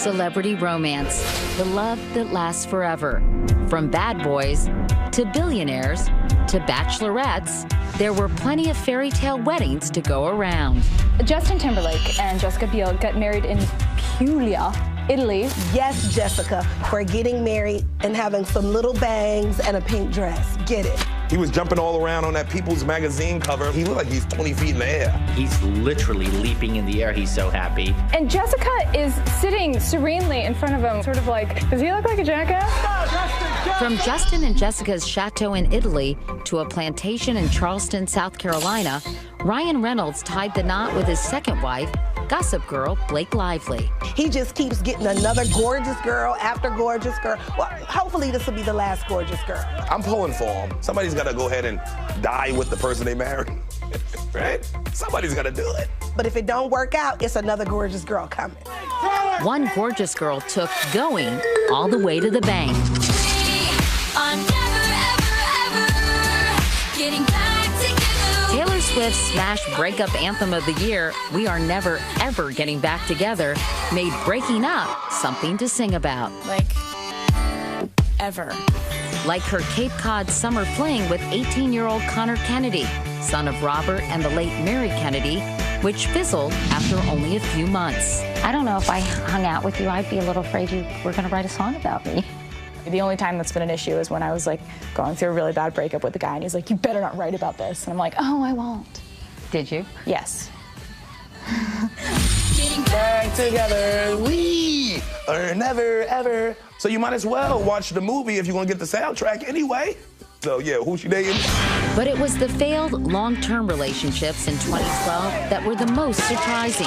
celebrity romance, the love that lasts forever. From bad boys to billionaires to bachelorettes, there were plenty of fairy tale weddings to go around. Justin Timberlake and Jessica Biel got married in Puglia, Italy. Yes, Jessica, for getting married and having some little bangs and a pink dress. Get it. He was jumping all around on that People's Magazine cover. He looked like he's 20 feet in the air. He's literally leaping in the air. He's so happy. And Jessica is sitting serenely in front of him, sort of like, does he look like a jackass? From Justin and Jessica's chateau in Italy to a plantation in Charleston, South Carolina, Ryan Reynolds tied the knot with his second wife, Gossip Girl Blake Lively. He just keeps getting another gorgeous girl after gorgeous girl. Well, hopefully this will be the last gorgeous girl. I'm pulling for him. Somebody's got to go ahead and die with the person they marry, right? Somebody's got to do it. But if it don't work out, it's another gorgeous girl coming. One gorgeous girl took going all the way to the bank. Taylor Swift's smash breakup anthem of the year, We Are Never Ever Getting Back Together, made breaking up something to sing about. Like, ever. Like her Cape Cod summer fling with 18-year-old Connor Kennedy, son of Robert and the late Mary Kennedy, which fizzled after only a few months. I don't know if I hung out with you, I'd be a little afraid you were going to write a song about me. The only time that's been an issue is when I was like going through a really bad breakup with a guy and he's like, you better not write about this. And I'm like, oh, I won't. Did you? Yes. Back together, we are never ever. So you might as well watch the movie if you're gonna get the soundtrack anyway. So yeah, who's she dating? But it was the failed long-term relationships in 2012 that were the most surprising,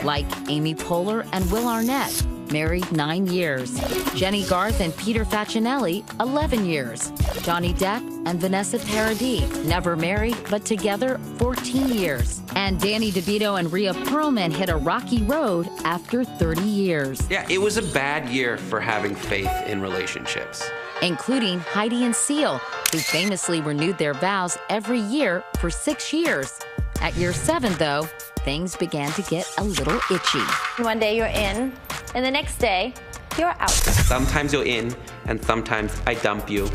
like Amy Poehler and Will Arnett, married 9 years. Jenny Garth and Peter Facinelli, 11 years. Johnny Depp and Vanessa Paradis, never married, but together 14 years. And Danny DeVito and Rhea Perlman hit a rocky road after 30 years. Yeah, it was a bad year for having faith in relationships. Including Heidi and Seal, who famously renewed their vows every year for 6 years. At year 7, though, things began to get a little itchy. One day you're in, and the next day, you're out. Sometimes you're in, and sometimes I dump you.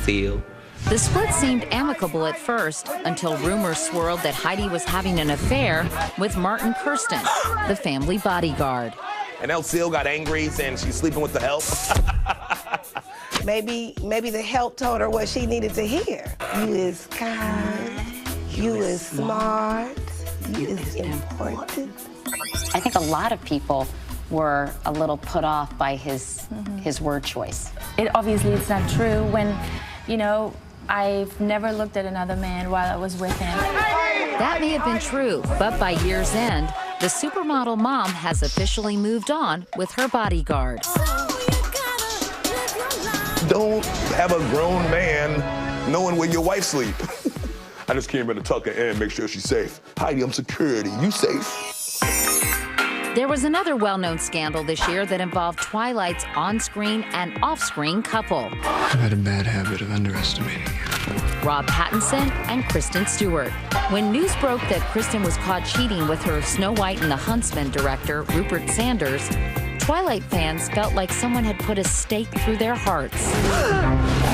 Seal. The split seemed amicable at first, until rumors swirled that Heidi was having an affair with Martin Kirsten, the family bodyguard. And El Seal got angry saying she's sleeping with the help. Maybe the help told her what she needed to hear. You is kind, you is smart, you is important. I think a lot of people were a little put off by his word choice. It obviously is not true when, you know, I've never looked at another man while I was with him. That may have been true, but by year's end, the supermodel mom has officially moved on with her bodyguard. Don't have a grown man knowing where your wife sleep. I just came in to tuck her in, make sure she's safe. Heidi, I'm security. You safe? There was another well-known scandal this year that involved Twilight's on-screen and off-screen couple. I've had a bad habit of underestimating you. Rob Pattinson and Kristen Stewart. When news broke that Kristen was caught cheating with her Snow White and the Huntsman director, Rupert Sanders, Twilight fans felt like someone had put a stake through their hearts.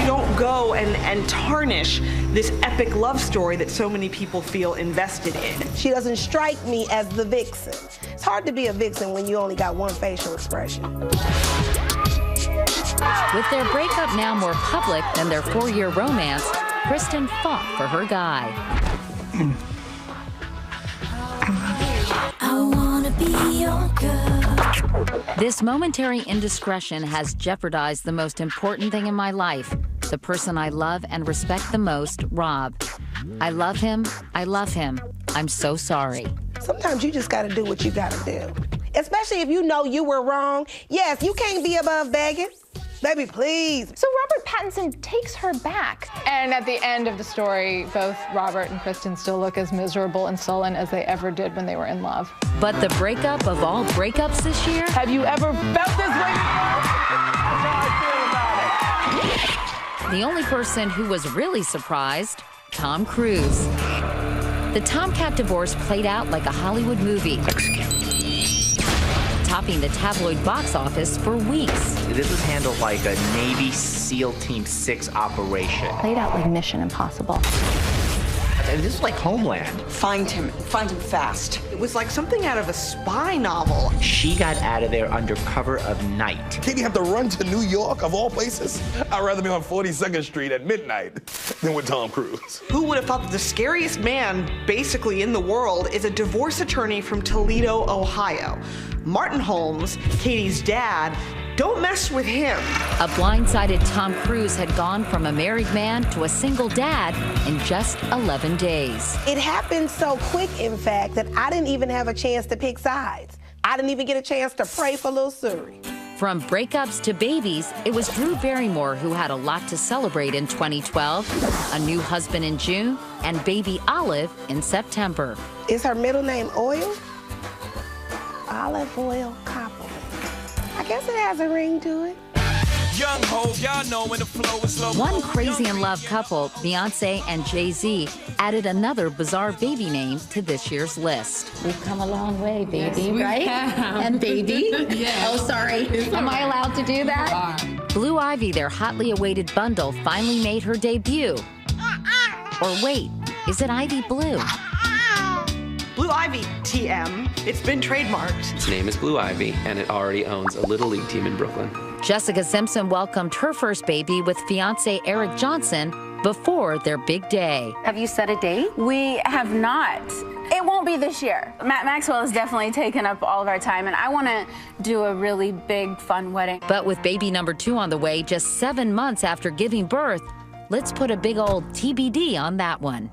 You don't go and tarnish this epic love story that so many people feel invested in. She doesn't strike me as the vixen. It's hard to be a vixen when you only got one facial expression. With their breakup now more public than their 4-year romance, Kristen fought for her guy. I wanna be your girl. This momentary indiscretion has jeopardized the most important thing in my life, the person I love and respect the most, Rob. I love him. I love him. I'm so sorry. Sometimes you just gotta do what you gotta do. Especially if you know you were wrong. Yes, you can't be above begging. Baby, please. So Robert Pattinson takes her back. And at the end of the story, both Robert and Kristen still look as miserable and sullen as they ever did when they were in love. But the breakup of all breakups this year? Have you ever felt this way before? That's how I feel about it. The only person who was really surprised, Tom Cruise. The Tomcat divorce played out like a Hollywood movie. Top topping the tabloid box office for weeks. This was handled like a Navy SEAL Team 6 operation. Played out like Mission Impossible. And this is like Homeland. Find him fast. It was like something out of a spy novel. She got out of there under cover of night. Katie have to run to New York, of all places? I'd rather be on 42nd Street at midnight than with Tom Cruise. Who would have thought that the scariest man, basically in the world, is a divorce attorney from Toledo, Ohio? Martin Holmes, Katie's dad. Don't mess with him. A blindsided Tom Cruise had gone from a married man to a single dad in just 11 days. It happened so quick, in fact, that I didn't even have a chance to pick sides. I didn't even get a chance to pray for little Suri. From breakups to babies, it was Drew Barrymore who had a lot to celebrate in 2012. A new husband in June and baby Olive in September. Is her middle name Oil? Olive Oil Couple. I guess it has a ring to it. Young Hope, y'all know when the flow is slow. One crazy in love couple, Beyonce and Jay-Z, added another bizarre baby name to this year's list. We've come a long way, baby, yes, right? Have. And baby? Yes. Oh, sorry. Am I allowed to do that? Blue Ivy, their hotly awaited bundle, finally made her debut. Or wait, is it Ivy Blue? Blue Ivy, TM. It's been trademarked. Its name is Blue Ivy, and it already owns a Little League team in Brooklyn. Jessica Simpson welcomed her first baby with fiancé Eric Johnson before their big day. Have you set a date? We have not. It won't be this year. Matt Maxwell has definitely taken up all of our time, and I want to do a really big, fun wedding. But with baby number 2 on the way just 7 months after giving birth, let's put a big old TBD on that one.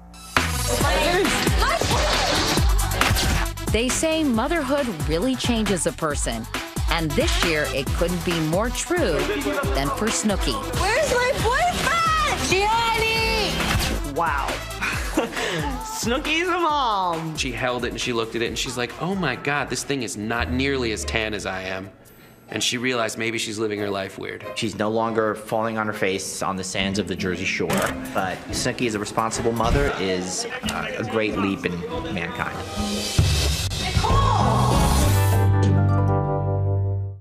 They say motherhood really changes a person. And this year, it couldn't be more true than for Snooki. Where's my boyfriend? Gianni! Wow. Snooki's a mom. She held it and she looked at it and she's like, oh my God, this thing is not nearly as tan as I am. And she realized maybe she's living her life weird. She's no longer falling on her face on the sands of the Jersey Shore. But Snooki as a responsible mother is a great leap in mankind.